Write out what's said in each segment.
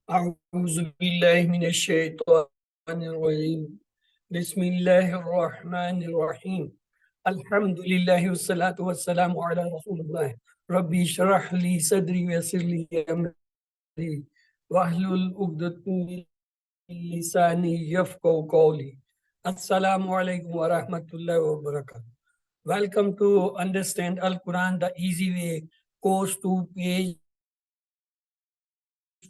أعوذ بالله من الشيطان الرجيم بسم الله الرحمن الرحيم الحمد لله والصلاة والسلام على رسول الله ربي اشرح لي صدري ويسر لي أمري واحلل عقدة من لساني يفقهوا قولي Assalamu alaikum wa rahmatullahi wa barakatuh. Welcome to Understand Al Quran the Easy Way course to page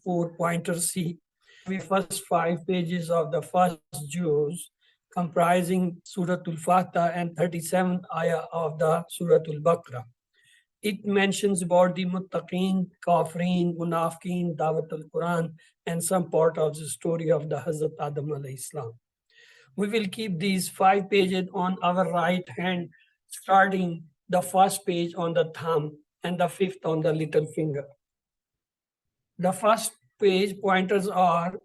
4 pointer C. The first 5 pages of the first juz comprising Surah Al-Fatah and 37th ayah of the Surah Al-Baqarah. It mentions about the Muttaqeen, Kafirin, Munafiqeen, Dawat al-Quran, and some part of the story of the Hazrat Adam alayhi salam. We will keep these 5 pages on our right hand, starting the first page on the thumb and the fifth on the little finger. The first page pointers are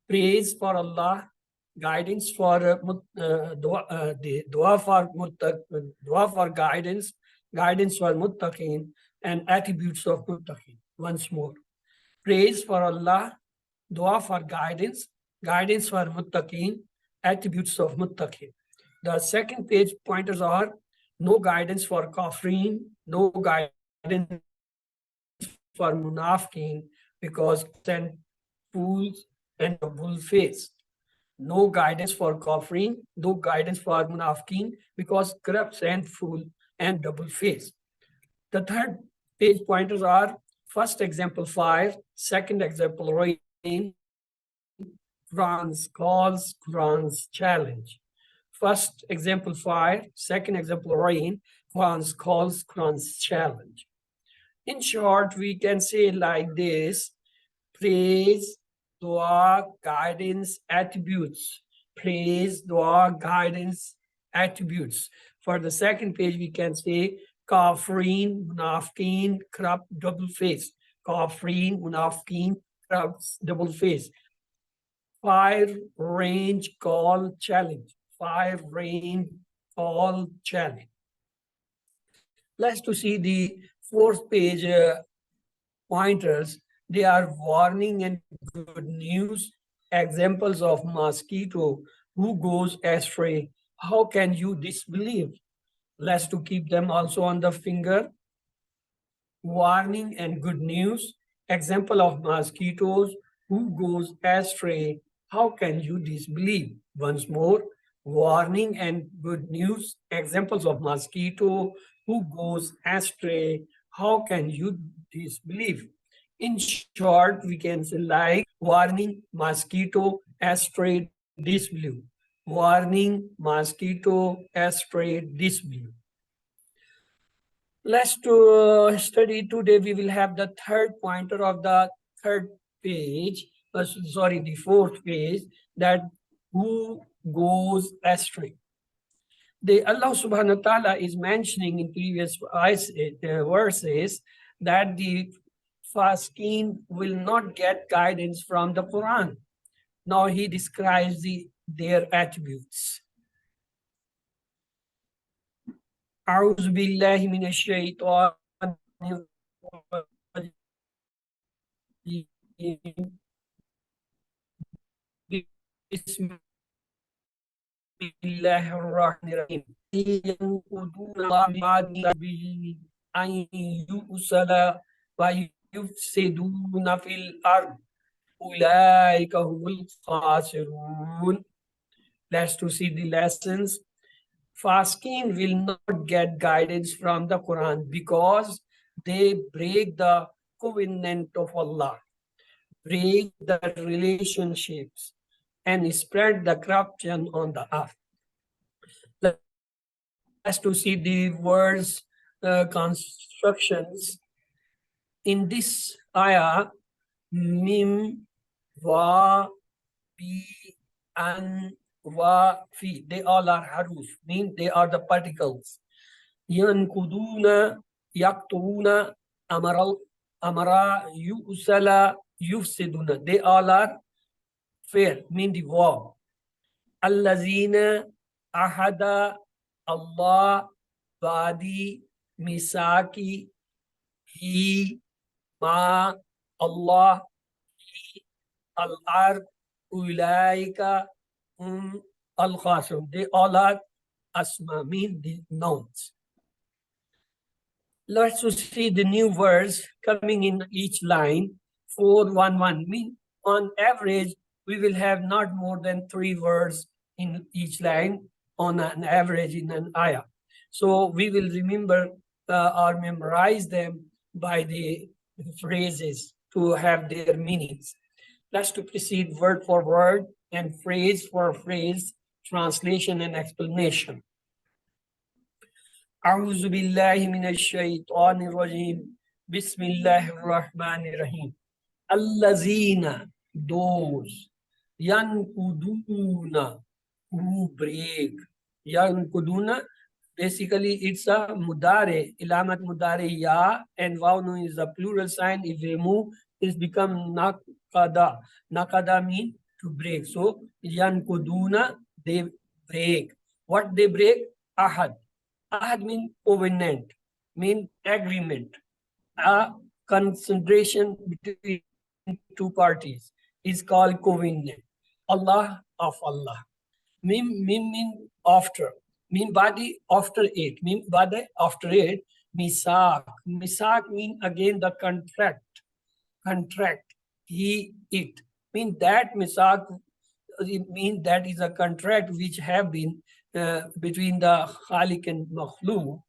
praise for Allah, guidance for dua for guidance, guidance for muttaqin, and attributes of muttaqin. Once more, praise for Allah, dua for guidance, guidance for muttaqin, attributes of muttaqin. The second page pointers are no guidance for kafirin, no guidance for munafiqin, because and fools and bull face. No guidance for kafirin, no guidance for munafiqin, because corrupt and fool and double face. The third page pointers are first example fire, second example rain, Quran's calls, Quran's challenge. First example fire, second example rain, Quran's calls, Quran's challenge. In short, we can say like this: praise, dua, guidance, attributes. Praise, dua, guidance, attributes. For the second page, we can say kafirin, munafiqeen, corrupt, double face. Kafirin, munafiqeen, corrupt, double face. Fire, range, call, challenge. Fire, range, call, challenge. Let's to see the fourth page pointers. They are warning and good news, examples of mosquito who goes astray. How can you disbelieve? Let's to keep them also on the finger. Warning and good news, example of mosquitoes who goes astray. How can you disbelieve? Once more, warning and good news, examples of mosquito who goes astray. How can you disbelieve? In short, we can say like warning, mosquito, astray, disbelieve. Warning, mosquito, astray, disbelieve. Let's to study today. We will have the third pointer of the third page, sorry, the fourth page, that who goes astray. The Allah subhanahu wa ta'ala is mentioning in previous verses that the fasting will not get guidance from the Quran. Now he describes their attributes. أعوذ بالله من الشيطان الرجيم بسم الله الرحمن الرحيم ينقضون الله به أن يؤصل ويفسدون في الأرض أولئك هم الخاسرون. Let's to see the lessons. Fasting will not get guidance from the Quran because they break the covenant of Allah, break the relationships, and spread the corruption on the earth. Let's to see the words constructions. In this ayah, mim, wa, bi, an, wa, fi, they all are haruf, mean they are the particles. Yankuduna, yaktuna, amara, yusala, yufsiduna, they all are fair, mean the verb. Allazina, ahada, Allah, badi, misaki, he, ma, Allah, he, al-ar, ulaika, al-khasirun. They all are asma, mean the nouns. Let's see the new words coming in each line. 411 mean on average we will have not more than 3 words in each line on an average in an ayah. So we will remember or memorize them by the phrases to have their meanings. Let's to proceed word for word and phrase for phrase, translation and explanation. أعوذ بالله من الشيطان الرجيم بسم الله الرحمن الرحيم الذين those ينقضون who break ينقضون basically it's a mudare ilamat mudare ya and waw nun is a plural sign. If remove it's become nakada mean to break. So yankuduna they break. What they break? Ahad. Ahad mean covenant, mean agreement, a concentration between two parties is called covenant. Allah of Allah. Mim mean after. Mim badi after it. Mim badi after it. Misak. Misak mean again the contract. Contract. He it. Mean that misak mean that is a contract which have been between the Khalik and Makhluk.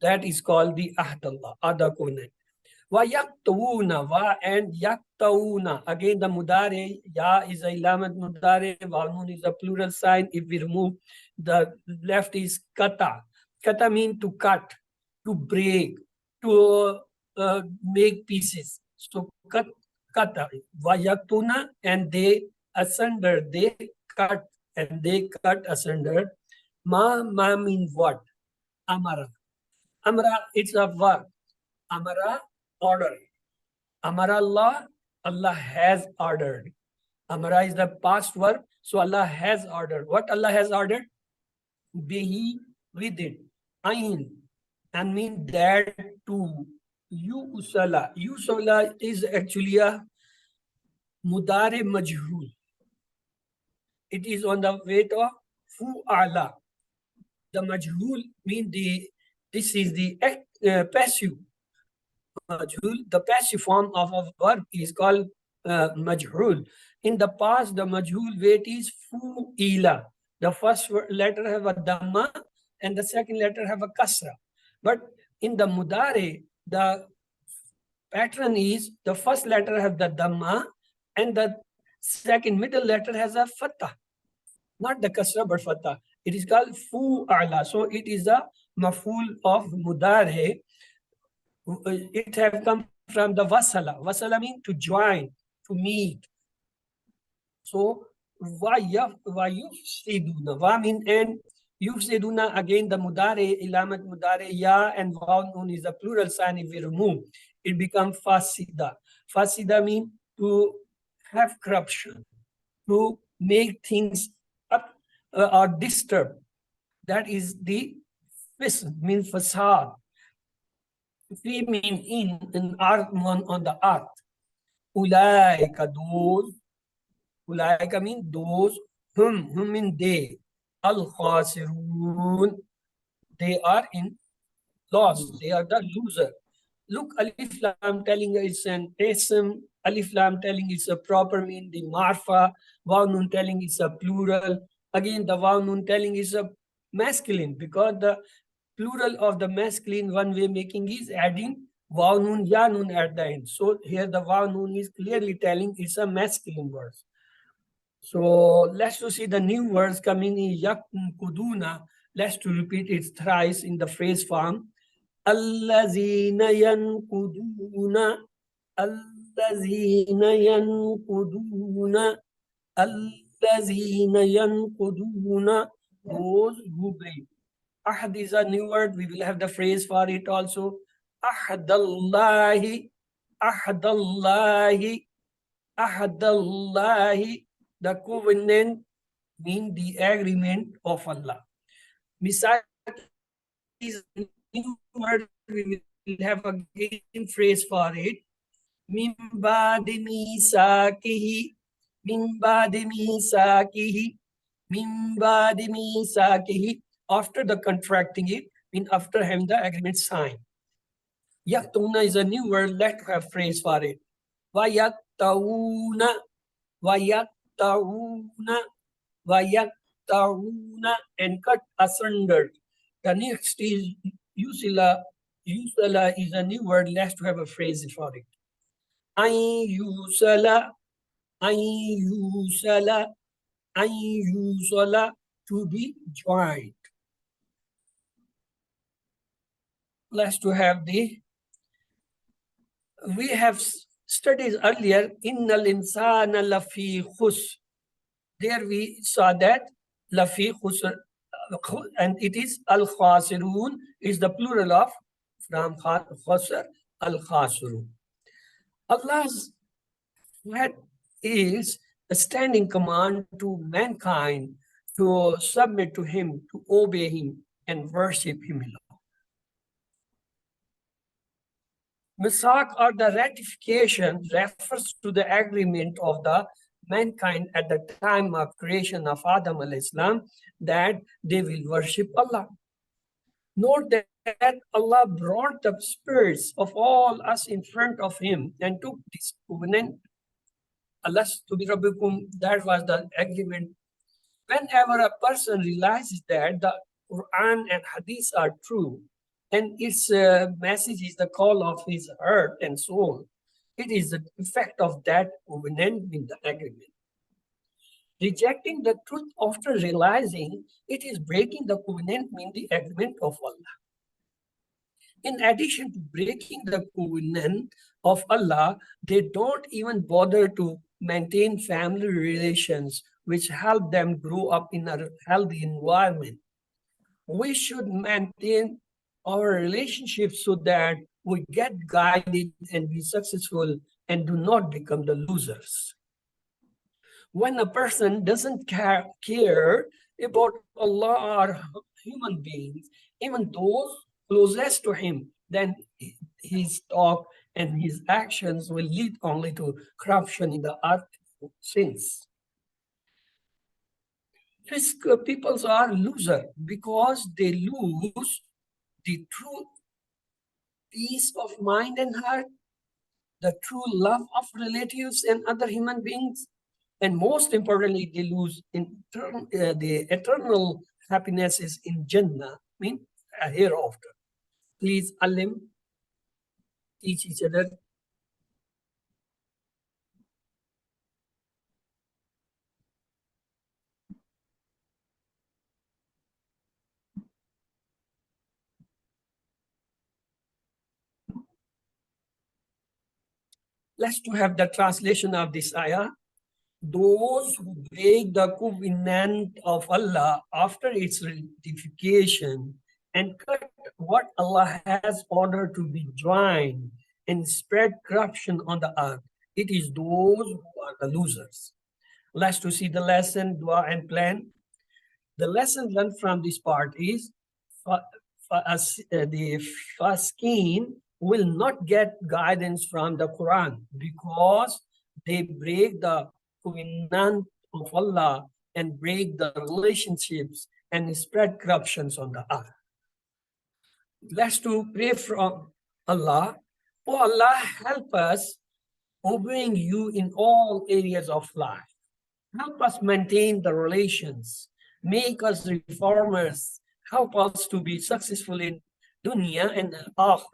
That is called the Ahdallah, Ada covenant. Wa yaktawuna, wa and yaktawuna. Again, the mudare, ya is a ilamat mudare, wa nun is a plural sign. If we remove the left is kata. Kata means to cut, to break, to make pieces. So kata, wa yaktuna, and they asunder, they cut, and they cut asunder. Ma means what? Amara. Amara, it's a verb. Amara, order. Amara Allah, Allah has ordered. Amara is the past verb, so Allah has ordered. What Allah has ordered? Bihi, with it. Ain, and mean that too. Yusala. Yusala is actually a mudare majhul. It is on the weight of fu'ala. The majhul mean this is the passive. Majhul, the passive form of a verb is called majhul. In the past, the majhul weight is fu'ila. The first letter have a dhamma and the second letter have a kasra. But in the mudare, the pattern is the first letter have the dhamma and the second middle letter has a fatah. Not the kasra but fatah. It is called fu'ala. So it is a maful of mudare. It have come from the wasala. Wasala means to join, to meet. So wa yufsiduna. Wa mean and yufsiduna, again the mudare, ilamat mudare, ya and waw nun is a plural sign. If we remove, it becomes fasida. Fasida means to have corruption, to make things up or disturb. That is the fism, means facade. We mean in art on the art. Ulaika those. Ulaika mean those. Whom mean they. Al khasirun. They are in loss. They are the loser. Look, Alif Lam telling it's an ism. Alif Lam telling it's a proper mean the marfa. Waw Nun telling it's a plural. Again, the Waw Nun telling is a masculine because the plural of the masculine one way making is adding waw nun ya nun at the end. So here the waw nun is clearly telling it's a masculine word. So let's to see the new words coming in yakuduna. Let's to repeat it thrice in the phrase form. Allazina yankuduna. Allazina yankuduna. Allazina yankuduna. Those who break. Ahad is a new word. We will have the phrase for it also. Ahadallahi, ahadallahi, ahadallahi. The covenant means the agreement of Allah. Misak is a new word. We will have again phrase for it. Min ba'di misakihi. min ba'di misaqihi, min ba'di misaqihi, after the contracting it, mean after having the agreement signed. Yaktuna is a new word. Let's have phrase for it. Vayaktawuna, vayaktawuna, vayaktawuna, and cut asunder. The next is usila. Usala is a new word. Let's have a phrase for it. Ayusala, ayusala, ayusala, to be joined. Let's to have the, we have studied earlier, innal insana lafi khus. There we saw that lafi khusr, and it is al khasirun is the plural of from khasr, al khasirun. Allah's word is a standing command to mankind to submit to him, to obey him, and worship him alone. Misak or the ratification refers to the agreement of the mankind at the time of creation of Adam al-Islam that they will worship Allah. Note that Allah brought the spirits of all us in front of him and took this covenant. Allah to be Rabbikum, that was the agreement. Whenever a person realizes that the Quran and Hadith are true, and its message is the call of his heart and soul, it is the effect of that covenant in the agreement. Rejecting the truth after realizing it is breaking the covenant means the agreement of Allah. In addition to breaking the covenant of Allah, they don't even bother to maintain family relations which help them grow up in a healthy environment. We should maintain our relationships so that we get guided and be successful and do not become the losers. When a person doesn't care about Allah or human beings, even those closest to him, then his talk and his actions will lead only to corruption in the earth sins. These peoples are loser because they lose the true peace of mind and heart, the true love of relatives and other human beings, and most importantly, they lose the eternal happinesses in Jannah, mean hereafter. Please, Alim, teach each other. Let's to have the translation of this ayah. Those who break the covenant of Allah after its ratification and cut what Allah has ordered to be joined and spread corruption on the earth, it is those who are the losers. Let's to see the lesson, dua and plan. The lesson learned from this part is the fasqeen will not get guidance from the Quran because they break the covenant of Allah and break the relationships and spread corruptions on the earth. Let's to pray from Allah. Oh Allah, help us obeying you in all areas of life. Help us maintain the relations. Make us reformers. Help us to be successful in dunya and akhirah.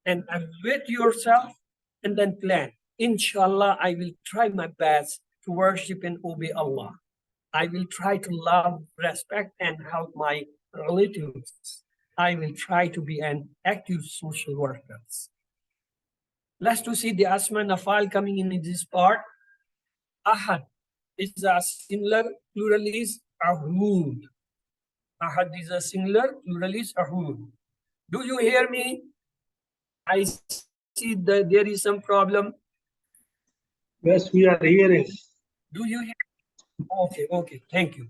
And evaluate yourself and then plan. Inshallah, I will try my best to worship and obey Allah. I will try to love, respect, and help my relatives. I will try to be an active social worker. Let's to see the Asma and Afal coming in this part. Ahad is a singular, plural is ahud. Ahad is a singular, plural is ahud. Do you hear me? I see that there is some problem. Yes, we are hearing. Do you hear? Okay, thank you.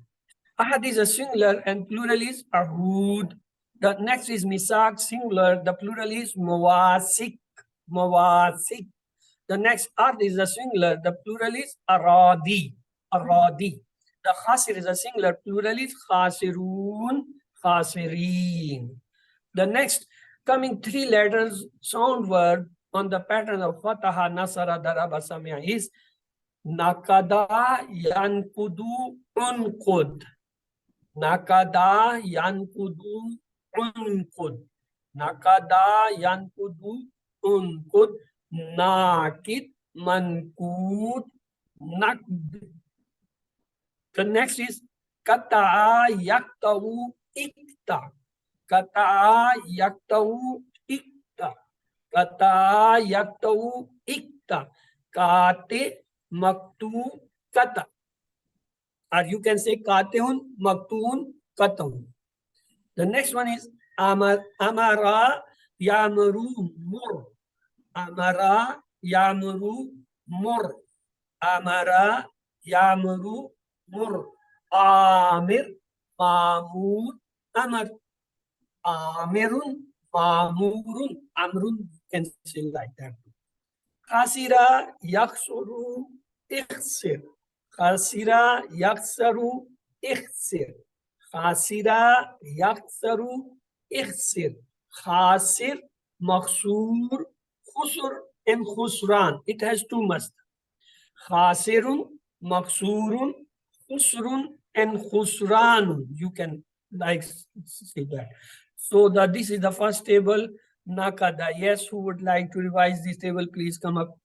Ahad is a singular and plural is ahud. The next is misak, singular. The plural is mawasik. Mawasik. The next ard is a singular, the plural is aradi, aradi. The khasir is a singular, plural is khasirun, khasirin. The next coming three letters sound word on the pattern of fataha, nasara, daraba, samia is nakada, yankudu, unkud. Nakada, yankudu, unkud. Nakada, yankudu, unkud. Nakid, mankud, nakd. The next is kata'a, yaktau, ikta. Kata'a, yaktau, ikta. Kata'a, yaktau, ikta. Kate, maktu, kata. Or you can say katehun, maktun, katahun. The next one is amara, yamuru, mur. Amara, yamuru, mur. Amara, yamuru, mur. Amir, mamur, amar. Amirun, mamurun, amrun, you can say like that. Khasira, yaksuru, ikhsir. Khasira, yaksaru, ikhsir. Khasira, yaksaru, ikhsir. Khasir, maksur, khusur, and khusran. It has two masdar. Khasirun, maksurun, khusrun, and khusranun. You can like say that. So this is the first table. Nakada. Yes, who would like to revise this table? Please come up.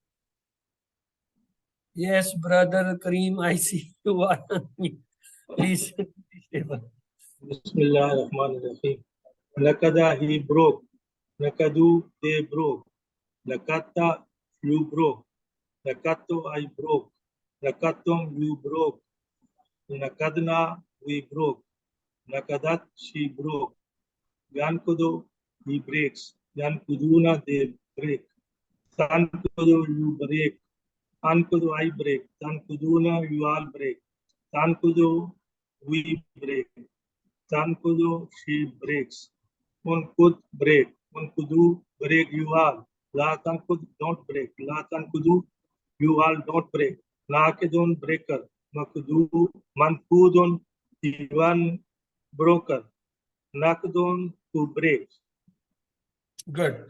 Yes, brother Kareem, I see you are on me. Please. Table. Bismillah ar-Rahman ar-Rahim. Nakada, he broke. Nakadu, they broke. Nakata, you broke. Nakato, I broke. Nakatum, you broke. Nakadna, we broke. Nakadat, she broke. Yankudo, he breaks. Yankuduna, they break. Tankudo, you break. Tankudo, I break. Tankuduna, you all break. Tankudo, we break. Tankudo, she breaks. Unkud, break. Unkudu, break you all. La tankud, don't break. La tankudu, you all don't break. Nakidun, breaker. Makudu, mankudun, one broker. Nakdun, to break. Good.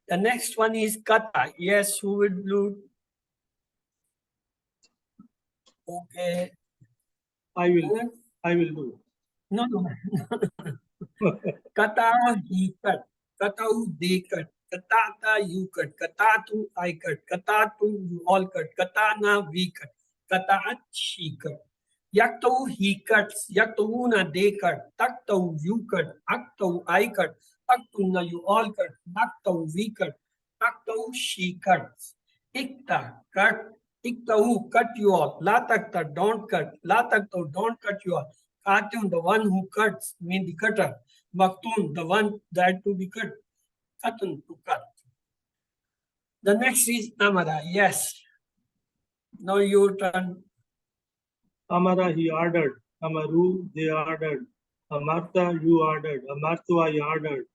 The next one is kata. Yes, who will do? Okay. I will do. No. Kata, he cut. Katau, they cut. Katata, you cut. Katatu, I cut. Katatu, you all cut. Katana, we cut. Kataat, she cut. Yaktau, he cuts. Yaktuna, they cut. Taktau, you cut. Aktau, I cut. Taktuna, you all cut. Naktau, we cut. Taktau, she cuts. Ikta, cut. Iktau, cut you all. La takta, don't cut. La taktau, don't cut you all. Katun, the one who cuts, mean the cutter. Maktun, the one that to be cut. Katun, to cut. The next is Amara. Yes. Now your turn. Amara, he ordered. Amaru, they ordered. Amarta, you ordered. Amartu, I ordered.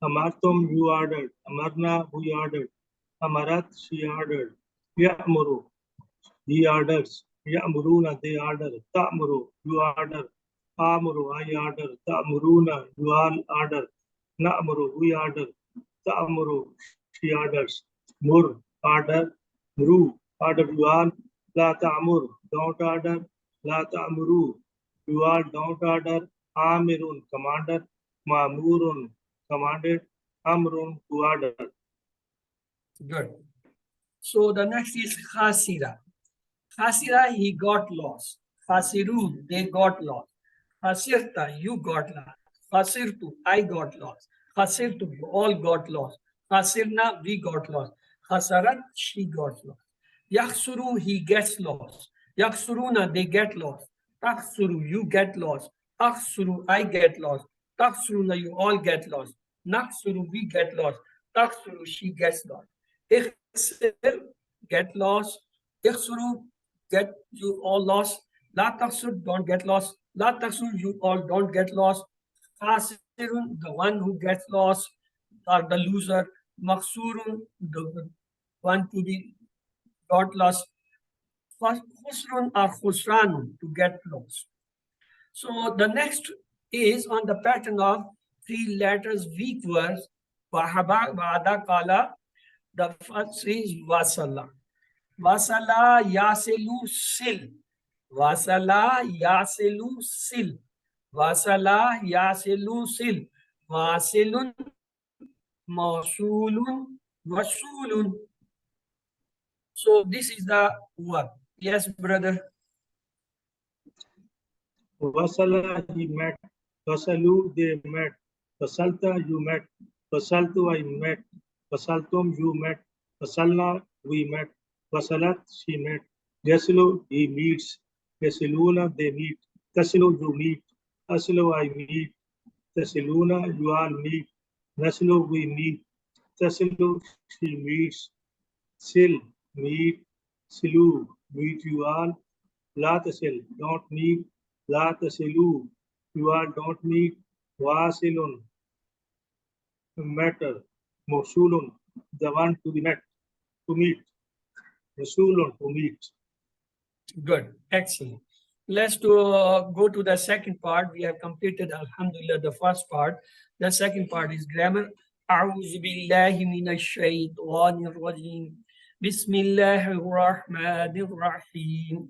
Amartum, you ordered. Amarna, we ordered. Amarat, she ordered. Ya'muru, he orders. Ya'muruna, they order. Ta'muru, you order. Amuru, I order. Ta'muruna, you all order. Na'muru, we order. Ta'muru, she orders. Mur, order. Muru, order you all. La ta'mur, don't order. La ta'muru, you all don't order. Amirun, commander. Ma'murun, commanded. Amrun, to order. Good. So the next is Khasira. Khasira, he got lost. Khasiru, they got lost. Khasirta, you got lost. Khasirtu, I got lost. Khasirtu, you all got lost. Khasirna, we got lost. Khasarat, she got lost. Yaksuru, he gets lost. Yaksuruna, they get lost. Taksuru, you get lost. Taksuru, I get lost. Taksuruna, you all get lost. Naksuru, we get lost. Taksuru, she gets lost. Ikhsir, get lost. Ikhsuru, get you all lost. La taksur, don't get lost. La taksur, you all don't get lost. Khasirun, the one who gets lost, or the loser. Maksurun, the one to be got lost. Khusrun or khusranun, to get lost. So the next is on the pattern of three letters weak words. Wahaba, Wada, Kala. The first is Wasala. Wasala, Yaselu, Sil. Wasala, Yaselu, Sil. Wasala, Yaselu, Sil. Wasilun, Mausulun, Wasulun. So this is the word. Yes, brother. Wasala, he met. Wasalu, they met. Wasalta, you met. Wasaltu, I met. Wasaltum, you met. Wasalna, we met. Wasalat, she met. Yasilu, he meets. Yasiluna, they meet. Tasilu, you meet. Asilu, I meet. Tasiluna, you all meet. Nasilu, we meet. Tasilu, she meets. Sil, meet. Silu, meet you all. La tasil, don't meet. La tasilu, you all don't meet. Wasilun, matter. Mosulun, the one to be met, to meet. Mosulun, to meet. Good. Excellent. Let's go to the second part. We have completed, alhamdulillah, the first part. The second part is grammar. أعوذ بالله من الشيطان الرجيم. بسم الله الرحمن الرحيم.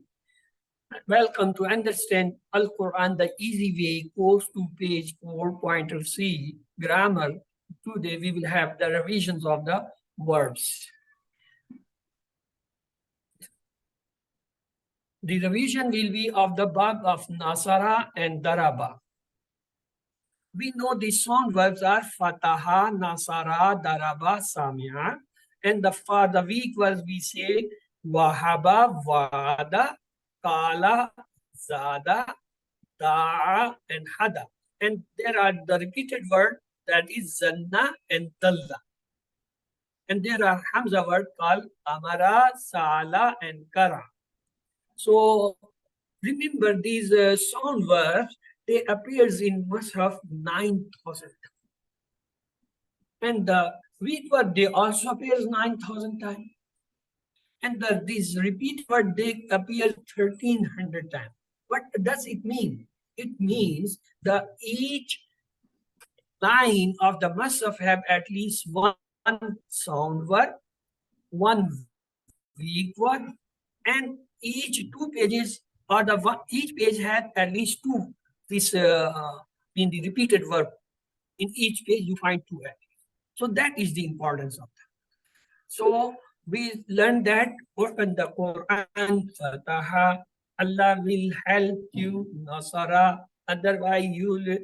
Welcome to understand Al-Quran the easy way. Goes to page 4.C. Grammar. Today we will have the revisions of the verbs. The revision will be of the bab of Nasara and Daraba. We know the sound verbs are Fataha, Nasara, Daraba, Samia. And for the weak verbs we say Wahaba, Wada, Kala, Zada, Da'a, and Hada. And there are the repeated word that is Zanna and Dalla. And there are Hamza word called Amara, Sala, and Kara. So remember these sound verbs, they appears in Mus'haf 9,000 times. And the weak word, they also appears 9,000 times. And these repeat word, they appear 1,300 times. What does it mean? It means that each line of the Mus'haf have at least one sound word, one weak word, and each two pages or each page had at least two this in the repeated verb. In each page you find two at least. So that is the importance of that. So we learned that open the Quran, Fataha, Allah will help you, Nasara, otherwise you will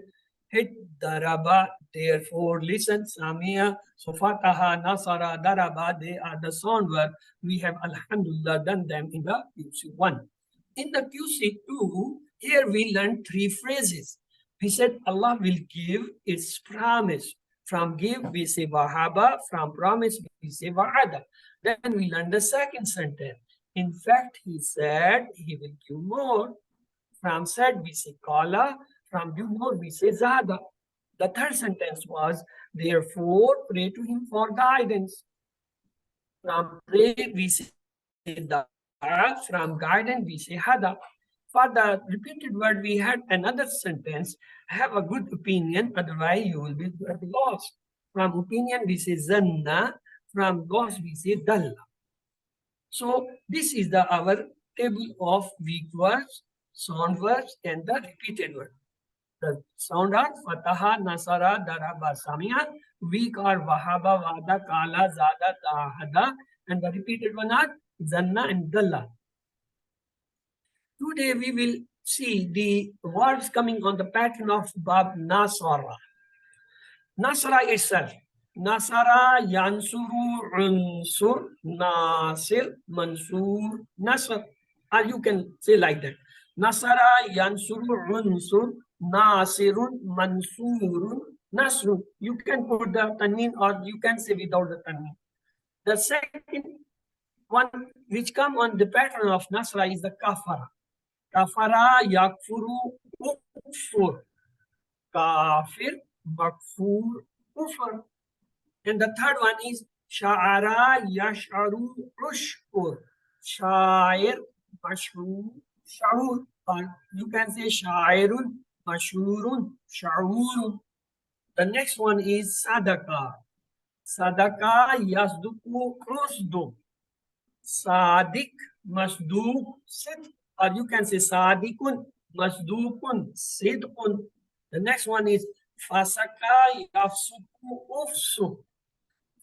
hit Daraba. Therefore, listen, Samia. So Fataha, Nasara, Daraba, they are the sound verb. We have alhamdulillah done them in the QC1. In the QC2, here we learned three phrases. We said Allah will give its promise. From give, we say Wahaba. From promise, we say Wa'ada. Then we learned the second sentence. In fact, he said he will give more. From said, we say Kala. From do more, we say Zada. The third sentence was, therefore, pray to him for guidance. From pray, we say Da'a. From guidance, we say Hada. For the repeated word, we had another sentence, have a good opinion, otherwise you will be lost. From opinion, we say Zanna. From lost, we say Dalla. So this is our table of weak words, sound words, and the repeated word. The sound are Fataha, Nasara, Daraba, Samia. Weak are Wahaba, Wada, Kala, Zada, Tahada. And the repeated one are Zanna and Dalla. Today we will see the words coming on the pattern of Bab Nasara. Nasara itself. Nasara, Yansuru, Unsur, Nasir, Mansur, Nasr. Or you can say like that. Nasara, Yansuru, Unsur, Nasirun, Mansurun, Nasrun. You can put the tanween or you can say without the tanween. The second one which come on the pattern of Nasra is the Kafara. Kafara, Yakfuru, Ukfur. Kafir, Makfur, Kufr. And the third one is Sha'ara, Yash'aru, Ushkur. Shair, mashhur, shaur, or you can say shairun, mashhurun, shaurun. The next one is sadaqah. Sadaqah yasduku rusdu. Sadiq, masduq, sid. Or you can say sadikun, masdukun, sidkun. The next one is fasaka yafsuku ufsu.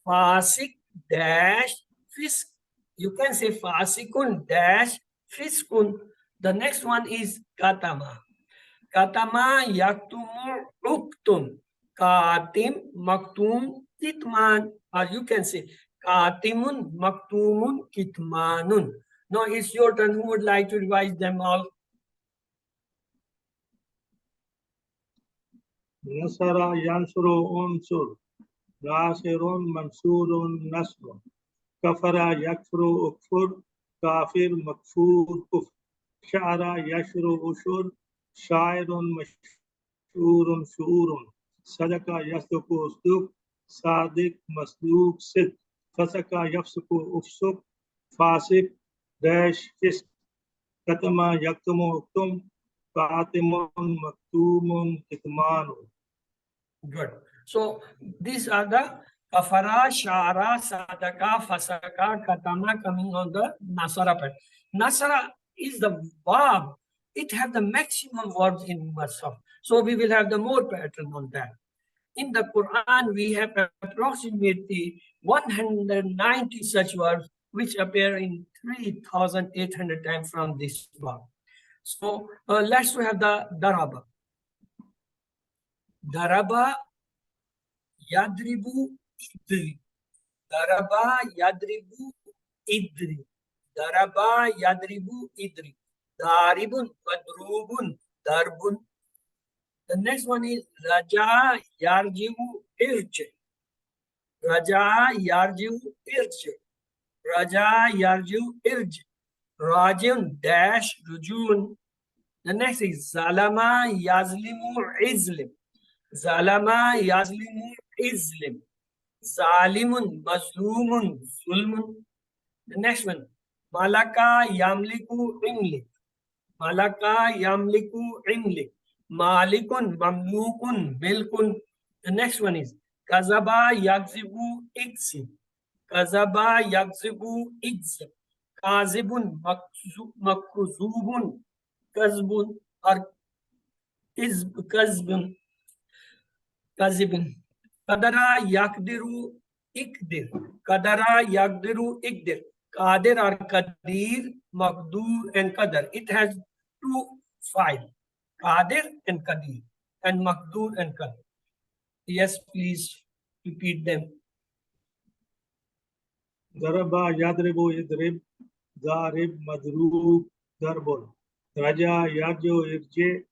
Fasik dash fisk. You can say fasikun dash fiskun. The next one is katama. Katama yaktumu uktun. Katim maktum kitman. Or you can say katimun maktumun kitmanun. Now it's your turn. Who would like to revise them all? Nasara yansuru unsur. Nasirun mansurun nasrun. Kafara yakfuru ukfur. Kafir makfur kuf. Shara yashru ushur. Shairun mashurun shuurun. Sadaka yasduku usduk. Sadik masduk sid. Fasaka yafsuku ufsuk. Fasik dash fisk. Katama yaktumu uktum. Katimun maktumun kitmanu. Good. So these are the kafara, shara, sadaka, fasaka, katama coming on the nasara part. Nasara is the verb. It has the maximum verbs in Musaf. So we will have the more pattern on that. In the Quran, we have approximately 190 such verbs which appear in 3,800 times from this verb. So let's have the daraba. Daraba yadribu idri. Daraba yadribu idri. Daraba yadribu idri. Daribun madrubun darbun. The next one is raja yarjiu irj. Raja yarjiu irj. Raja yarjiu irj. Rajun dash rujun. The next is zalama yazlimu izlim. Zalama yazlimu izlim. Zalimun mazlumun zulmun. The next one. Malaka yamliku imlik. Malaka yamliku imlik. Malikun mamlukun milkun. The next one is Kazaba yagzibu ikzib. Kazaba yagzibu ikzib. Kazibun makzubun. Kazbun or kazbun. Kazibun. Kadara yakdiru ikdir. Kadara yakdiru ikdir. Qadir or Qadir, Maqdur and Qadar. It has two files, Qadir and Qadir, and Maqdur and Qadar. Yes, please repeat them. Daraba yadribu idrib. Darib madrub darbun. Raja yarjo irje.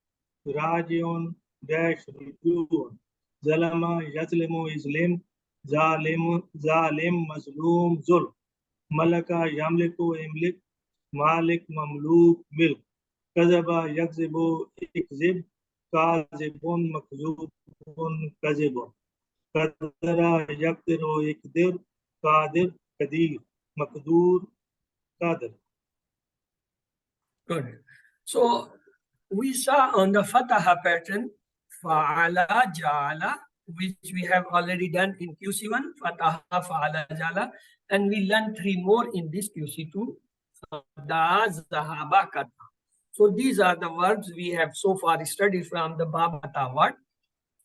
Rajiun dash rujun. Zalama yazlimu islim. Zalim mazlum zulm. Malaka yamliku imlik. Malik mamluk milk. Kazaba yakzibu ikzib. Kazibun makzubun kazibun. Qadara yaqdiru iqdir. Qadir qadir. Maqdur qadir. Good. So we saw on the Fataha pattern, Fa'ala, Jala, which we have already done in QC1, Fataha, Fa'ala, Jala, and we learned three more in this QC2, Fada, Zahaba, Kata. So these are the words we have so far studied from the Bab Atawat,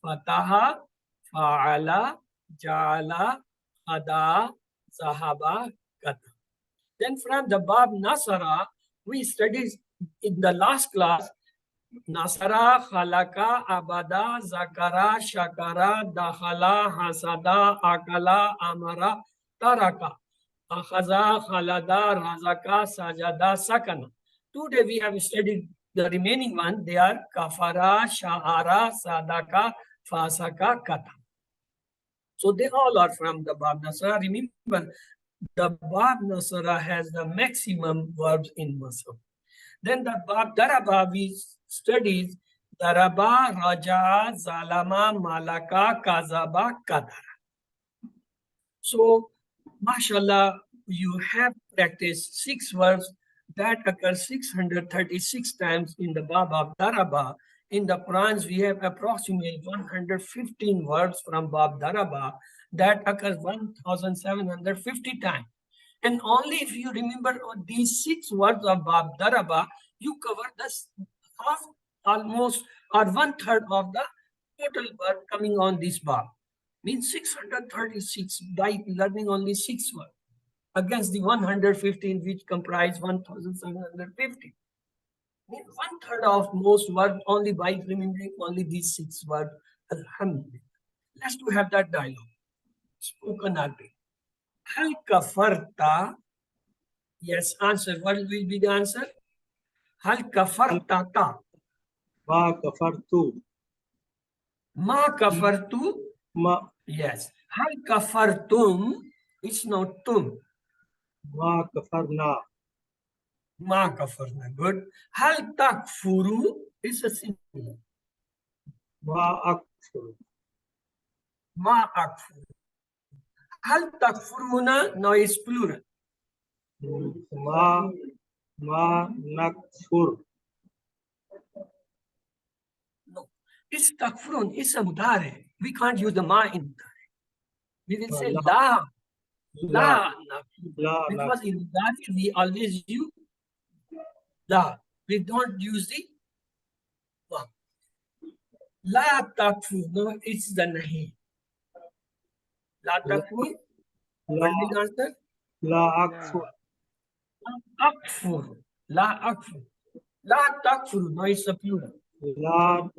Fataha, Fa'ala, Jala, Fada, Zahaba, Kata. Then from the Bab Nasara, we studied in the last class, Nasara, Khalaka, Abada, Zakara, Shakara, Dakhala, Hasada, Akala, Amara, Taraka, Akhaza, Khalada, Razaka, Sajada, Sakana. Today we have studied the remaining one. They are Kafara, Shahara, Sadaka, Fasaka, Kata. So they all are from the Bab Nasara. Remember, the Bab Nasara has the maximum verbs in Masr. Then the Bab Daraba we studied Daraba, Raja, Zalama, Malaka, Kazaba, Kadara. So, mashallah, you have practiced 6 verbs that occur 636 times in the Bab of Daraba. In the Qurans, we have approximately 115 verbs from Bab Daraba that occur 1,750 times. And only if you remember these 6 words of Bab Daraba, you cover this half, almost, or 1/3 of the total word coming on this Bab. Means 636 by learning only 6 words against the 115 which comprise 1,750. Means 1/3 of most words only by remembering only these 6 words. Alhamdulillah. Let's to have that dialogue. Spoken Arabic. Hal kafarta. Yes, answer. What will be the answer? Hal kafarta ta. ما كفرت Ma kafartu. ما Yes. Hal kafartum. It's not tum. ما كفرنا Ma kafarna. Good. Hal takfuru is a singular. ما أكفر Ma akfuru. Hal takfuruna. No, it's plural. ما ما نكفر No. It's takfurun. It's a mudare. We can't use the ma in mudare. We will say لا la. La. لا Because in mudare we always use la. We don't use the wa. La takfur. No, it's the nahi. La takfur. What will the answer? لا أكفر Akfur. La akfur. La takfur. No, it's a plural. لا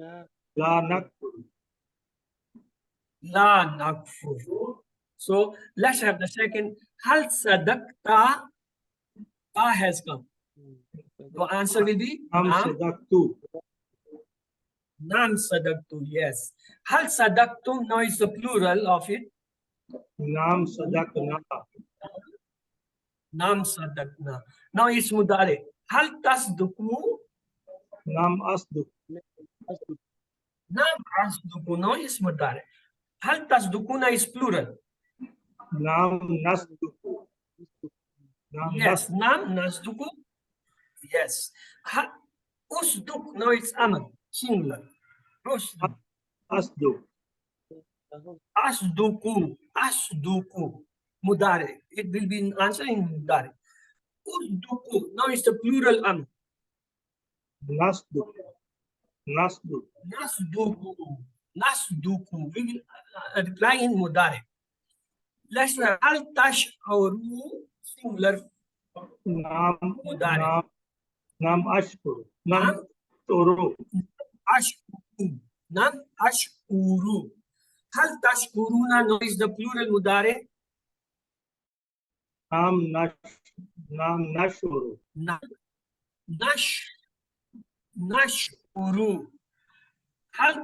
لا نكفر La nakfur. So let's have the second. Hal sadaqta. Ta has come. The answer will be نعم Nam. صدقت Nam sadaqtu. Yes. Hal sadaqtum. Now is the plural of it. نعم صدقنا Nam sadaqna. Now it's mudare. Hal tasduku. نعم أصدق Nam asduku. Now is mudare. Hal tasdukuna is plural. نعم نصدق نعم Yes. نصدق Nam nasduku. Yes. Usduk. Now it's amr. Singular. Usduk. أصدق Asduku. Asduku. Mudare. It will be answer in mudare. Usduku. Now it's the plural amr. نصدق نصدق Nasduku. Nasduku. We will reply in mudare. Let's have al tash'uru. Singular نعم mudare. نعم نعم أشكر نعم Nam أشكر ashkuru. Nam ashkuru. Hal tashkuruna. No is the plural mudare. نعم نعم نشكر Nam nash nashkuru. Hal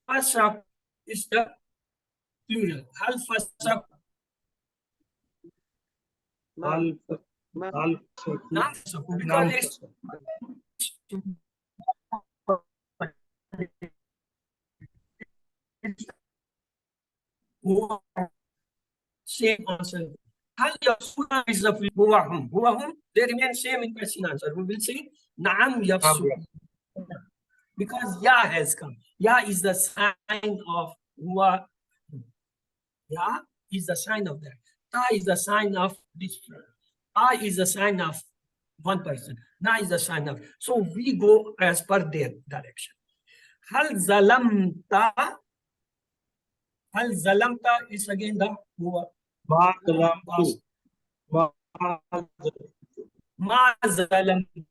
fasak is the plural. Hal fasak. ألف ألف Nam fasaku. نعم Because it's same answer. Hal yasuna is the huwahum. Huwahum, they remain same in question answer. We will say Naam yafsu. Because Ya has come. Ya is the sign of huwa. Ya is the sign of that. Ta is the sign of this. A is the sign of one person. Na is the sign of. So we go as per their direction. Hal zalamta. Hal zalamta is again the huwa. ما ظلمت ما Ma zalamtum.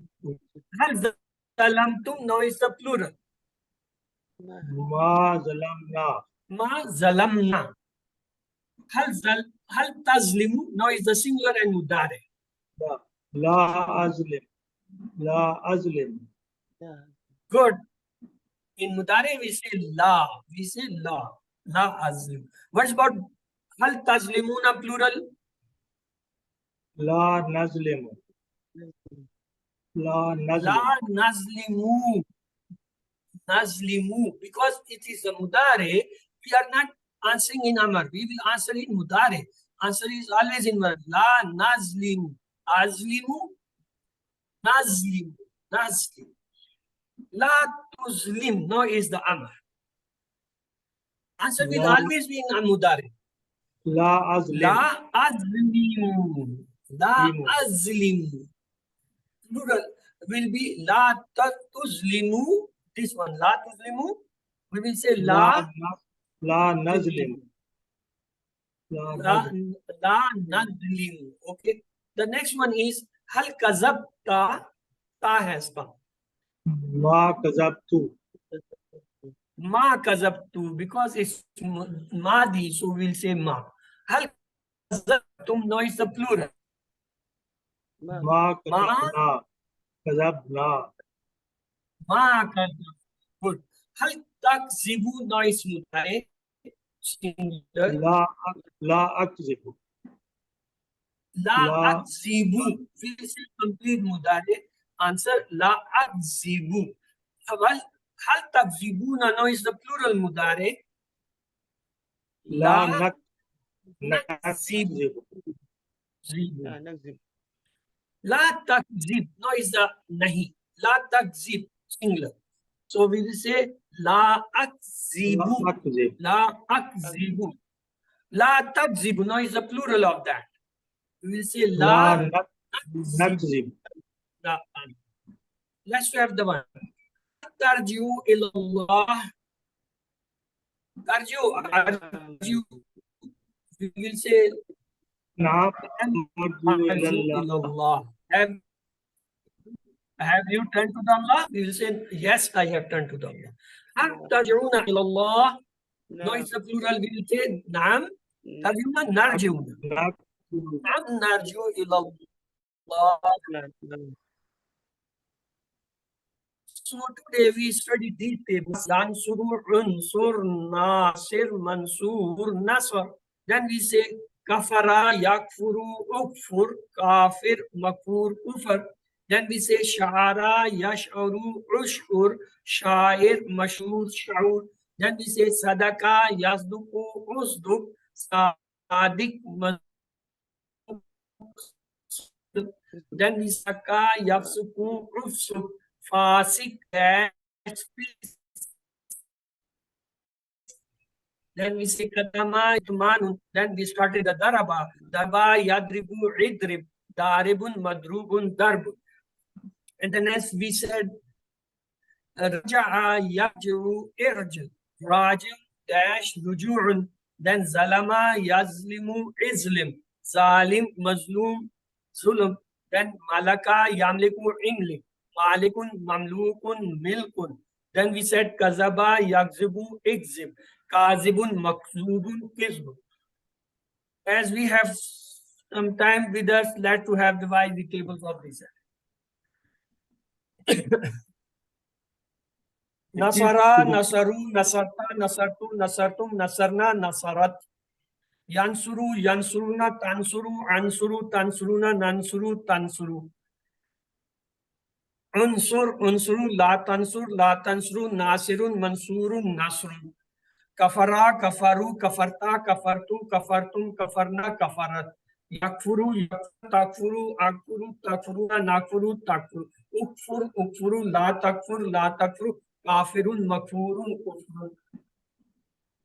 Hal zalamtum. No, it's the plural. ما ظلمنا Ma zalamna. Hal tazlimu. No, it's the singular and mudare. لا أظلم لا أظلم Good. In mudare we say la. We say la. La azlim. What's about hal tazlimuna plural? لا نظلم لا نظلم La nazlimu. Nazlimu. Because it is a mudare, we are not answering in amar. We will answer in mudare. Answer is always in one. La nazlimu. Azlimu, nazlimu, nazlim. La tuzlim. No is the amr. Answer will La always be in mudari. La Azlim. La azlimu. La Limu. azlimu. Plural will be la tuzlimu. This one, la tuzlimu. We will say la La Nazlim. La La, Nazlim. la nadlim. Okay. The next one is hal kazabta. Ta has come. Ma Kazabtu. Ma kazabtu because it's madi, so we'll say ma. Hal kazabtum. No, it's the plural. Ma Kazabna. Kazabna. Ma kazab. Good. Hal takzibu. No, it's mudare. Singular. La Akzibu. La La akzibu. We'll say complete mudare. Answer la akzibu. Hal takzibuna. No, is the plural mudare. La La Nakzibu. zibu. La takzib. No, is the nahi. La takzib. Singular. So we will say la akzibu. La Akzibu. La akzibu. La takzibu. No, is the plural of that. We will say La la Nakzibu. la. Let's have the one. Tarju ilallah. Tarju. We will say Naam. tarju ilallah. Have you turned to the Allah? We will say, yes, I have turned to the Allah. Hal tarjuna ilallah. No, it's the plural. We will say, naam. Tarjuna narjuna. Naam narju ilallah. So today we studied these tables. Yansuru, unsur, nasir, mansur, nasr. Then we say kafara, yakfuru, ukfur, kafir, makfur, kufar. Then we say sha'ara, yash'uru, ush'ur, sha'ir, mashur, sha'ur. Then we say sadaka, yazduku, usduk, sadik, then we saka, yafsuku, ufsuk, fasik, then we say kadama, itmanun. Then we started the daraba, yadribu, idrib, daribun, madrubun, darbun. And then as we said, raja'a, yarji'u, irj, rajim, dash, ruju'un. Then zalama, yazlimu, izlim, zalim, mazlum, zulm. Then malaka, yamliku, imlik, malikun, mamlukun, milkun. Then we said kazaba, yakzibu, ikzib, kazibun, makzubun, kizbun. As we have some time with us, let's to have devised the tables of this. Nasara, nasaru, nasarta, nasartu, nasartum, nasarna, nasarat. Yansuru, yansuruna, tansuru, ansuru, tansuruna, nansuru, tansuru. Unsur, unsuru, la tansuru, nasirun, mansurun, nasrun. Kafara, kafaru, kafarta, kafartu, kafartum, kafarna, kafarat. Yakfuru, takfuru, akfuru, takfuruna, nakfuru, takfuru. Ukfur, ukfuru, la takfuru, kafirun, makfurun, kufrun.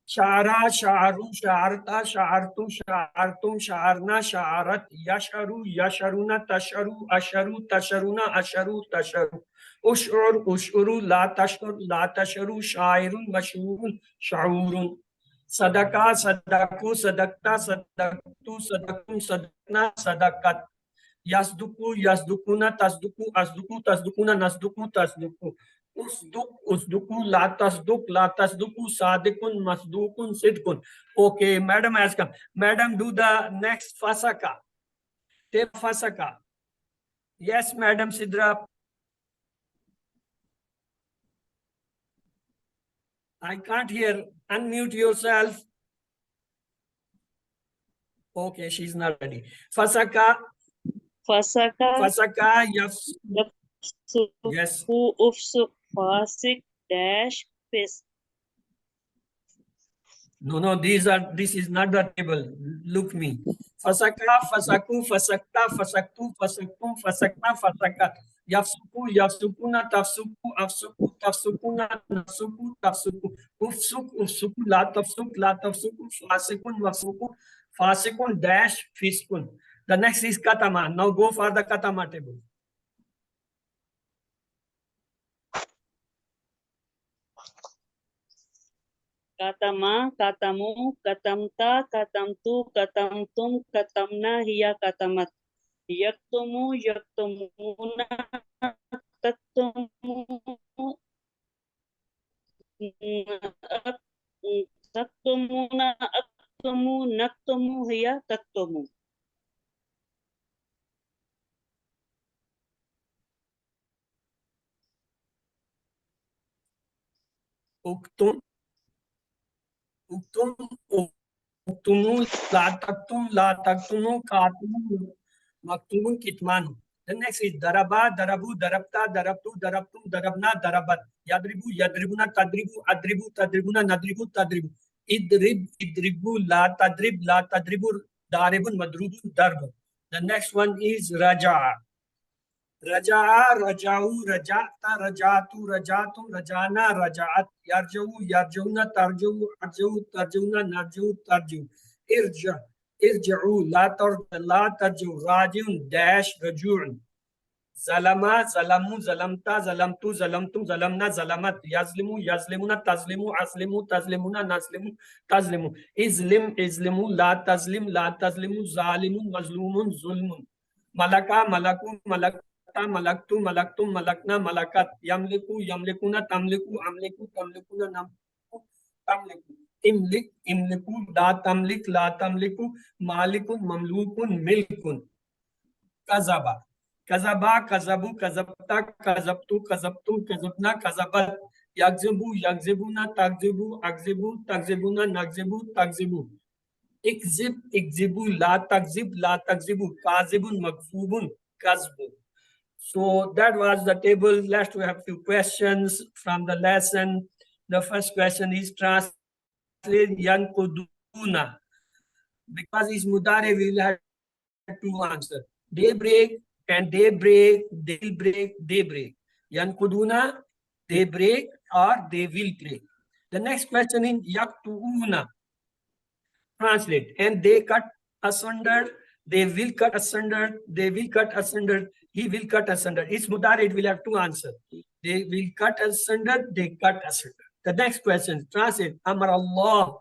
Shara, sharu, sharta, shartu, shartum, sharna, sharat, yasharu, yasharuna, tasharu, asharu, tasharuna, asharu, tasharu. Ushur, ushuru, la tasharu, shairun, mashurun, shaurun. Sadaka, sadaku, sadakta, sadaktu, sadakum, sadakna, sadakat. Yasduku, yasdukuna, tasduku, asduku, tasdukuna, nasduku, tasduku. Usduk, usduku, la tasduku, sadikun, masdukun, sidkun. Okay, madam has come. Madam, do the next fasaka. Take fasaka. Yes, madam Sidra. I can't hear. Unmute yourself. Okay, she's not ready. Fasaka. Fasaka, yes. Yes. Ufsuk, fasik, dash, fis. No, this is not the table. Look me. Fasaka, fasaku, fasakta, fasaktu, fasaktum, fasakta, fasakat. Yafsuku, yafsukuna, tafsuku, afsuku, tafsukuna, nafsuku, tafsuku. Ufsuk, ufsuku, la tafsuku, fasikun, mafsuku, fasikun, dash, fiskun. The next is katama. Now go for the katama table. Katama, katamu, katamta, katamtu, katamtum, katamna, hiya katamat. Yaktumu, yaktumuna, taktumu, taktumuna, aktumu, naktumu, hiya taktumu. Uktum, uktum, uktumu, la taktumu, katumu, maktumun, kitmanu. The next is daraba, darabu, darabta, darabtu, darabtum, darabna, darabat. Yadribu, yadribuna, tadribu, adribu, tadribuna, nadribu, tadribu. Idrib, idribu, la tadribu, daribun, madrubun, darbu. The next one is raja. Raja'a, raja'u, raja'ta, raja'tu, raja'tum, raja'na, raja'at, yarja'u, yarja'una, tarja'u, arja'u, tarja'una, narja'u, tarja'u. Irja, irja'u, la tarja'u, raji'un, dash, raju'un. Zalama, zalamu, zalamta, zalamtu, zalamtum, zalamna, zalamat, yazlimu, yazlimuna, tazlimu, aslimu, tazlimuna, naslimu, tazlimu. Izlim, izlimu, la tazlimu, zalimun, mazlumun, zulmun. Malaka, malaku, malakta, malaktu, malaktum, malakna, malakat. Yamliku, yamlikuna, tamliku, amliku, tamlikuna, namliku, tamliku. Imlik, imliku, la tamliku, malikun, mamlukun, milkun. Kazaba. Kazaba, kazabu, kazabta, kazabtu, kazabtu, kazabna, kazabat. Yakzibu, yakzibuna, takzibu, akzibu, takzibuna, nakzibu, takzibu. Ikzib, ikzibu, la takzibu, kazibun, makzubun, kazbu. So that was the table. Let's have a few questions from the lesson. The first question is translate yankuduna. Because it's mudare, we will have to answer. They break and they break, they'll break, they break. Yankuduna, they break or they will break. The next question is yaktuuna. Translate. And they cut asunder, they will cut asunder, they will cut asunder, he will cut asunder. It's mudar, it will have two answers. They will cut asunder, they cut asunder. The next question, translate. Amar Allah.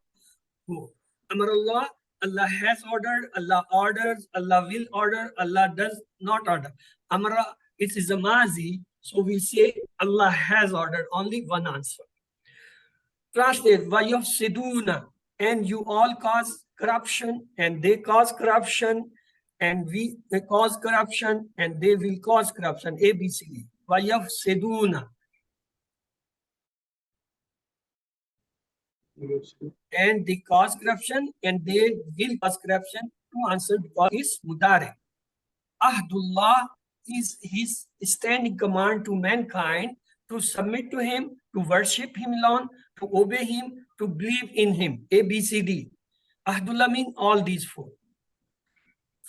Amar Allah, Allah has ordered, Allah orders, Allah will order, Allah does not order. Amara, it is a mazi, so we say Allah has ordered, only one answer. Translate, Vayafsiduna, and you all cause corruption, and they cause corruption, and they cause corruption, and they will cause corruption. A, B, C, D. Vayafsiduna. And they cause corruption, and they will cause corruption. To answer because is mudare. Ahdullah is his standing command to mankind to submit to him, to worship him alone, to obey him, to believe in him. A, B, C, D. Ahdullah means all these four.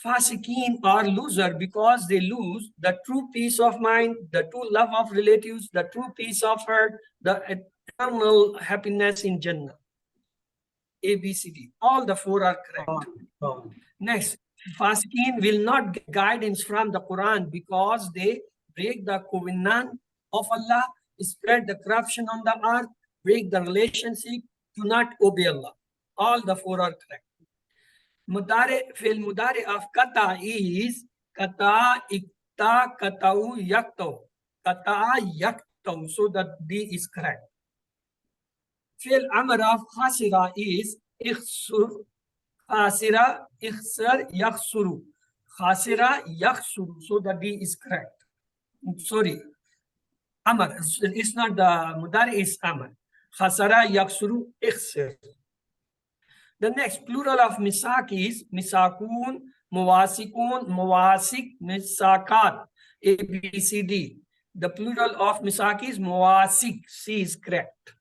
Fasiqeen are loser because they lose the true peace of mind, the true love of relatives, the true peace of heart, the eternal happiness in Jannah. A, B, C, D. All the four are correct. Next, Fasiqeen will not get guidance from the Quran because they break the covenant of Allah, spread the corruption on the earth, break the relationship, do not obey Allah. All the four are correct. Mudare of kata is kata, ikta, katau, yakto. Kata, yakto. So that D is correct. Fil amr of khasira is ikhsur, khasira, ikhsar, yakhsuru. Khasira, yakhsuru. So the D is correct. Sorry. Amr. It's not the mudari, is amr. Khasara, yakhsuru, ikhsir. The next plural of misak is misakun, muwasikun, muwasik, misakat. A, B, C, D. The plural of misak is muwasik. C is correct.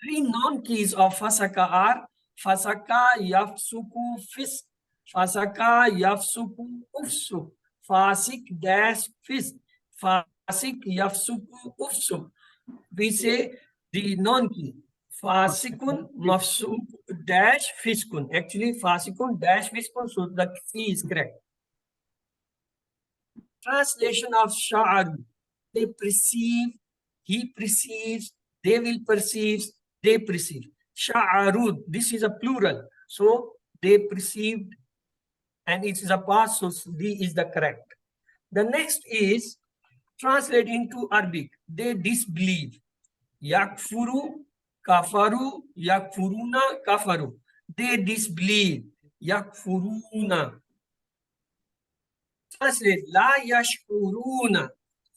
Three non-keys of fasaka are fasaka, yafsuku, fisk. Fasaka, yafsuku, ufsuk. Fasik dash fisk. Fasik, yafsuku, ufsuk. We say the non-key. Fasikun, mafsuk, dash, fiskun. Actually, fasikun, dash, fiskun. So the key is correct. Translation of sha'aru. They perceive, he perceives, they will perceive, they perceive. Sha'arud, this is a plural. So they perceived and it is a past, so D is the correct. The next is translate into Arabic. They disbelieve. Yakfuru, kafaru, yakfuruna, kafaru. They disbelieve. Yakfuruna. Translate, la yashuruna.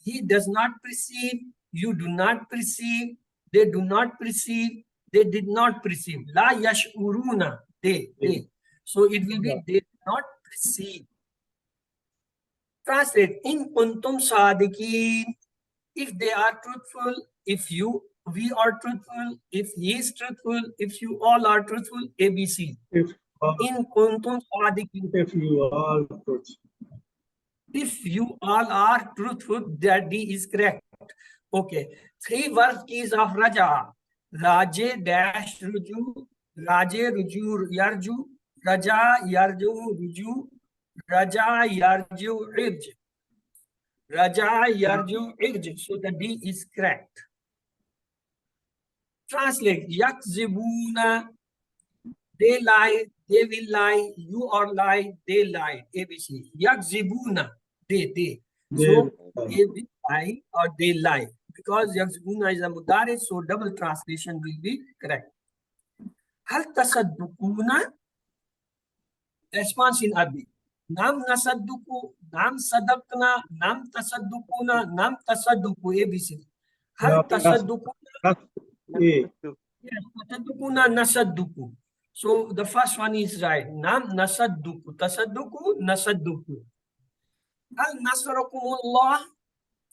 He does not perceive, you do not perceive, they do not perceive, they did not perceive. La yashuruna, they. So it will be they do not perceive. Translate, in kuntum sadiqeen. If they are truthful, if we are truthful, if he is truthful, if you all are truthful, ABC. In kuntum sadiqeen. If you all truthful. If you all are truthful, that D is correct. Okay. Three verb keys of Raja. Raje dash ruju, Raje ruju yarju, Raja yarju ruju, Raja yarju irj. Raja yarju irj. So the D is correct. Translate. Yakzibuna. They lie, they will lie, you are lie, they lie. ABC. Yakzibuna. They. So they will lie or they lie. Because yakzibuna is a mudare, so double translation will be correct. Hal tasaddukuna. Response in Arabic. Nam nasadduku, nam sadakna, nam tasaddukuna, nam tasadduku. ABC. Hal tasaddukuna. Yes, tasaddukuna nasadduku. So the first one is right. Nam nasadduku. Tasadduku, nasadduku. Al nasarakumullah.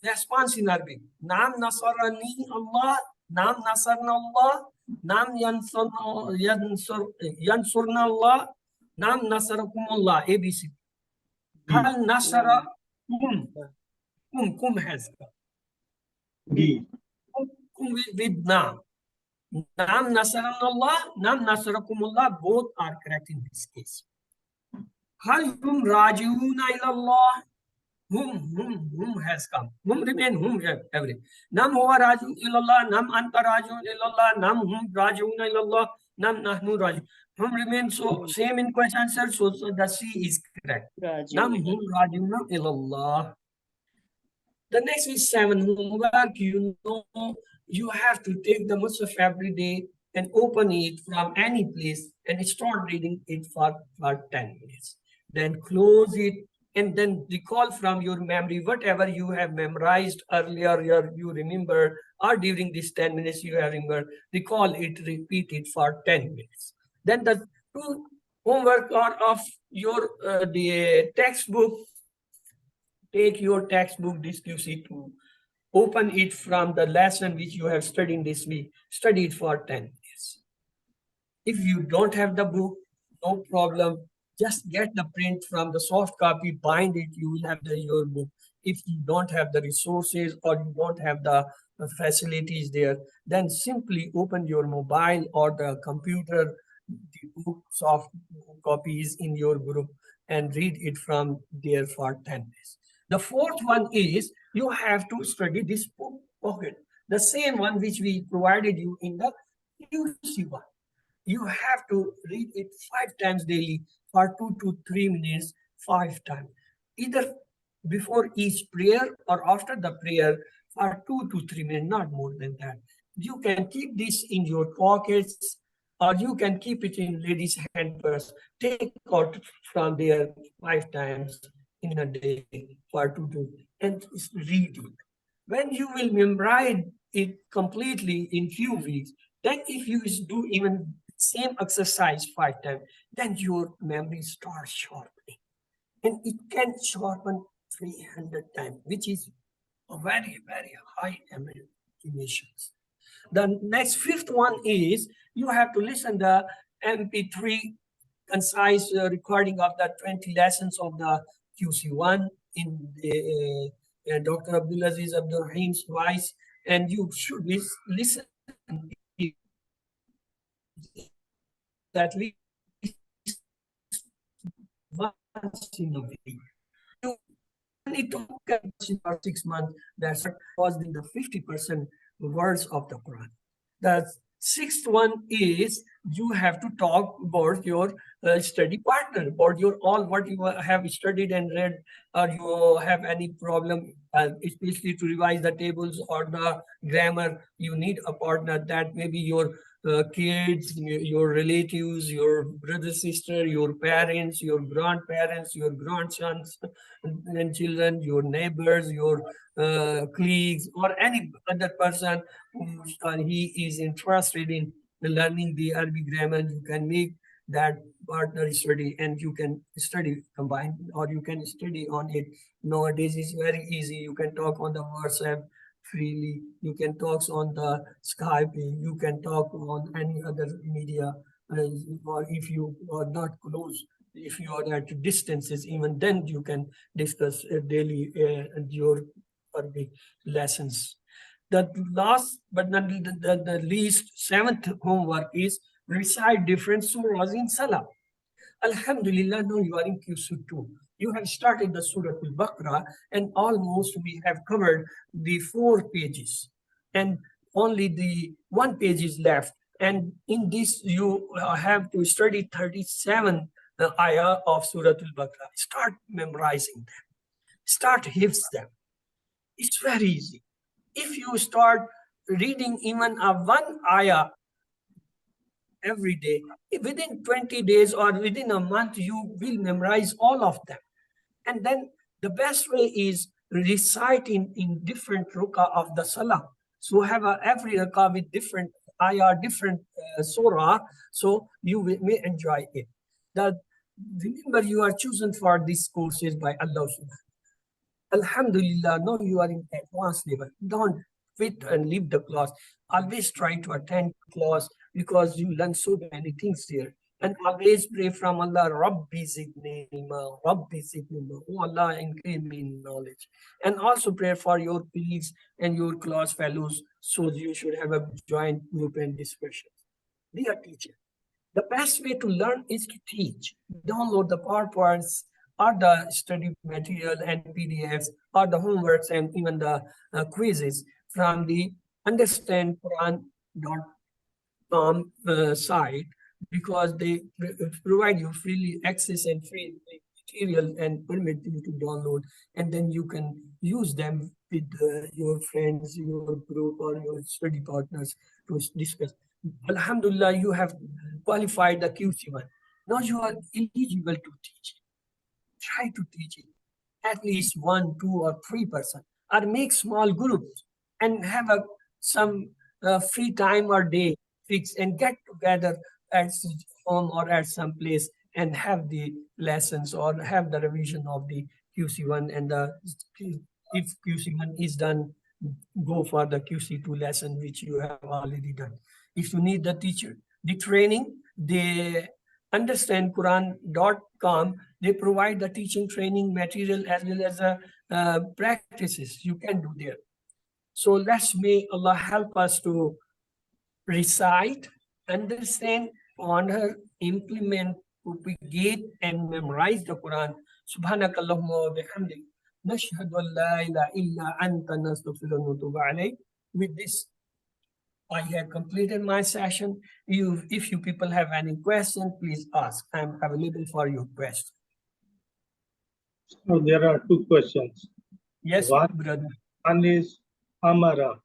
Response in Arabic. Nam nasarani Allah. Nam nasarna Allah. Nam yansurna Allah. Nam nasarakumullah. ABC. Hal nasara kum has D. Kum with nam. Nam nasarallah, nam nasarakumullah, both are correct in this case. Hal hum rajiuna ilallah, whom has come. Whom remain, whom every. Nam huwa raju ilallah, nam anta raju ilallah, nam hum rajiuna ilallah, nam nahnu raju. Whom remain, so same in question answer, so the C is correct. Nam hum rajiuna ilallah. The next is 7 homework. You know, you have to take the Musaf every day and open it from any place and start reading it for 10 minutes. Then close it and then recall from your memory whatever you have memorized earlier, you remember, or during these 10 minutes you have remembered, recall it, repeat it for 10 minutes. Then the two homework are of your the textbook. Take your textbook discussion to open it from the lesson which you have studied this week. Study it for 10 minutes. If you don't have the book, no problem. Just get the print from the soft copy, bind it, you will have your book. If you don't have the resources or you don't have the facilities there, then simply open your mobile or the computer, the book soft copies in your group and read it from there for 10 days. The fourth one is you have to study this book pocket, the same one which we provided you in the UC one. You have to read it 5 times daily for 2 to 3 minutes, 5 times. Either before each prayer or after the prayer for 2 to 3 minutes, not more than that. You can keep this in your pockets or you can keep it in ladies' hand purse. Take out from there 5 times in a day for 2 to and read it. When you will memorize it completely in few weeks, then if you do even same exercise 5 times, then your memory starts sharpening. And it can sharpen 300 times, which is a very, very high estimations. The next fifth one is you have to listen the MP3 concise recording of the 20 lessons of the QC1 in Dr. Abdulaziz Abdul Rahim's voice, and you should listen at least once in a week. It took about 6 months. That's what was in the 50% words of the Quran. The sixth one is you have to talk about your study partner, about your all what you have studied and read, or you have any problem, especially to revise the tables or the grammar. You need a partner that may be your kids, your relatives, your brother, sister, your parents, your grandparents, your grandsons and children, your neighbors, your colleagues, or any other person who he is interested in learning the Arabic grammar. You can make that partner study, and you can study combined, or you can study on it. Nowadays, it's very easy. You can talk on the WhatsApp freely. You can talk on the Skype. You can talk on any other media. Or if you are not close, if you are at distances, even then you can discuss daily your Arabic lessons. The last but not the least, seventh homework is recite different surahs in Salah. Alhamdulillah, now you are in QC2. You have started the Surah Al-Baqarah, and almost we have covered the 4 pages, and only the 1 page is left. And in this, you have to study 37 ayah of Surah Al-Baqarah. Start memorizing them. Start hifz them. It's very easy. If you start reading even a 1 ayah every day, within 20 days or within a month, you will memorize all of them. And then the best way is reciting in different rukah of the Salah. So have every rakah with different ayah, different surah, so you may enjoy it. Remember, you are chosen for these courses by Allah subhanahu. Alhamdulillah, now you are in advanced level. Don't quit and leave the class. Always try to attend class, because you learn so many things here. And always pray from Allah, Rabbi zidni ilma, Rabbi zidni ilma. Oh Allah, increase me in knowledge. And also pray for your colleagues and your class fellows, so you should have a joint group and discussion. Be a teacher. The best way to learn is to teach. Download the PowerPoints or the study material and PDFs or the homeworks and even the quizzes from the understandquran.com site, because they provide you freely access and free material and permit you to download, and then you can use them with your friends, your group, or your study partners to discuss. Alhamdulillah, you have qualified the QC1. Now you are eligible to teach it. Try to teach it. At least 1, 2, or 3 person, or make small groups and have some free time or day fixed, and get together at home or at some place and have the lessons or have the revision of the QC1. And if QC1 is done, go for the QC2 lesson, which you have already done. If you need the teacher, the training, they understandquran.com, they provide the teaching training material as well as practices you can do there. So may Allah help us to recite, understand, honor, implement, propagate, and memorize the Quran. Subhanakallahumma wa bihamdik. Nashhadu an la ilaha illa anta nastaghfiruka wa natubu alayk. With this, I have completed my session. If you people have any question, please ask. I'm available for your question. So there are 2 questions. Yes, brother. One is amara.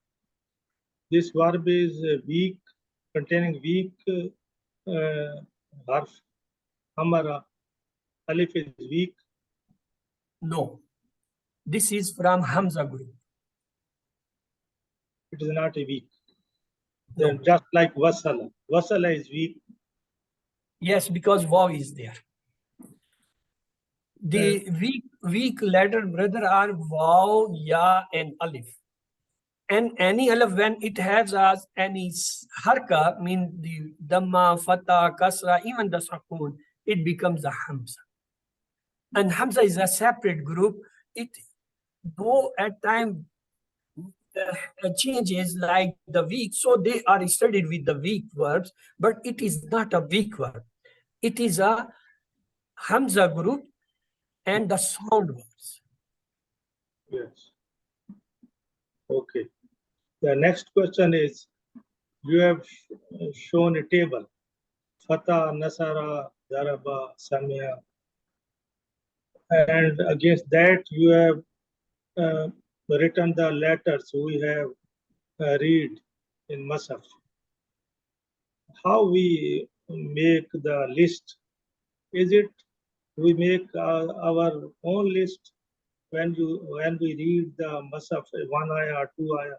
This verb is weak, containing weak harf. Amara. Alif is weak. No. This is from Hamza group. It is not a weak. No. Then just like wasala. Wasala is weak. Yes, because waw is there. The weak letter, brother, are waw, ya, and alif. And any alif, when it has as any harka, mean the dhamma, fatha, kasra, even the sakun, it becomes a hamza. And hamza is a separate group. It, though at time changes like the weak, so they are studied with the weak verbs, but it is not a weak verb. It is a hamza group and the sound verbs. Yes. Okay. The next question is, you have shown a table. Fatah, Nasara, Daraba, Samia. And against that, you have written the letters we have read in Masaf. How we make the list? Is it we make our own list when we read the Masaf, one ayah or two ayah?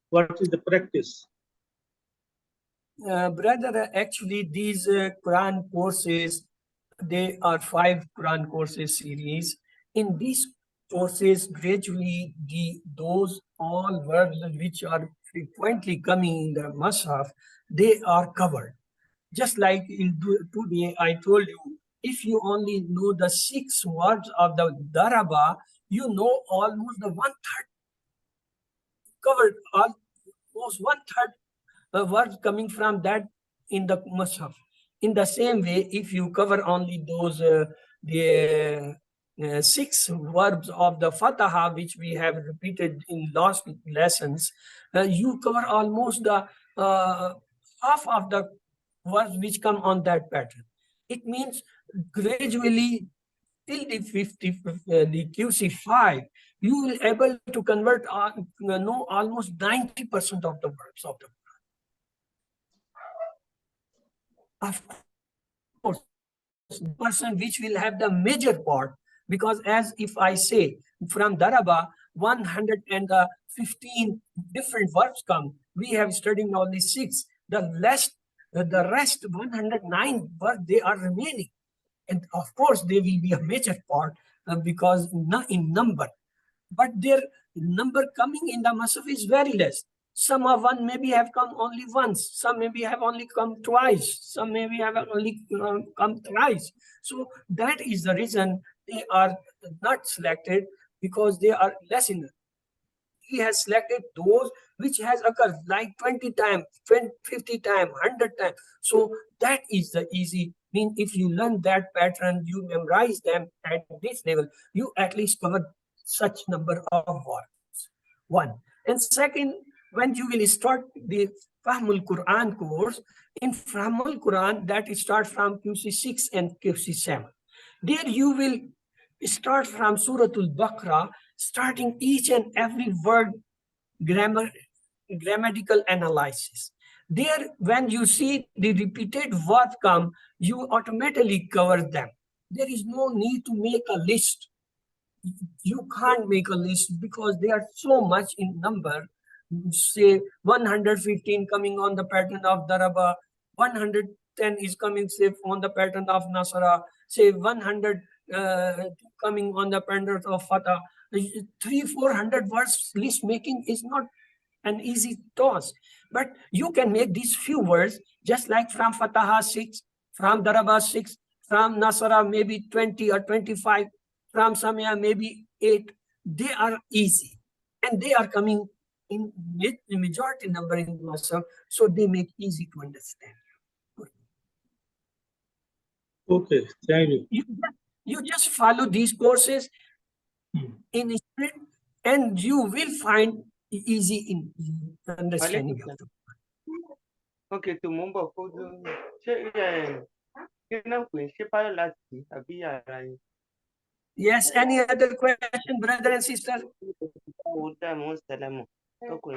What is the practice? Brother, actually, these Quran courses, they are 5 Quran courses series. In these courses, gradually, those all verbs which are frequently coming in the Mus'haf, they are covered. Just like today, I told you, if you only know the 6 words of the Daraba, you know almost the 1/3 covered, almost 1/3 words coming from that in the Mus'haf. In the same way, if you cover only those the 6 verbs of the Fataha, which we have repeated in last lessons, you cover almost the half of the words which come on that pattern. It means gradually till the the QC5, you will able to convert know almost 90% of the verbs of the of course, the person which will have the major part, because as if I say from Daraba, 115 different verbs come. We have studied only 6. The rest 109 verbs, they are remaining. And of course, they will be a major part because not in number. But their number coming in the Masaf is very less. Some of one maybe have come only once, some maybe have only come twice, some maybe have only come thrice. So that is the reason they are not selected, because they are less in. He has selected those which has occurred like 20 times, 50 times, 100 times. So that is the easy. Mean if you learn that pattern, you memorize them at this level, you at least cover such number of words. One. And second, when you will start the Fahmul Quran course, in Fahmul Quran, that starts from QC6 and QC7. There you will start from Suratul Baqarah, starting each and every word grammatical analysis. There, when you see the repeated word come, you automatically cover them. There is no need to make a list. You can't make a list because they are so much in number. Say 115 coming on the pattern of Daraba, 110 is coming, say, on the pattern of Nasara, say 100 coming on the pattern of Fatah. 300-400 words list making is not an easy task, but you can make these few words just like from Fataha 6, from Daraba 6, from Nasara maybe 20 or 25, from Samia maybe 8. They are easy and they are coming in majority number in Masaf, so they make easy to understand. Okay, thank you. You just follow these courses in spirit and you will find easy in understanding of them. Okay, tó mò ń bọ̀ fojú ṣé kí náà pè ṣé pilot láti àbí yàrá yín? Yes, any other question, brother and sister? Ó dá mọ́ sẹ́lẹ̀mọ̀ tó kù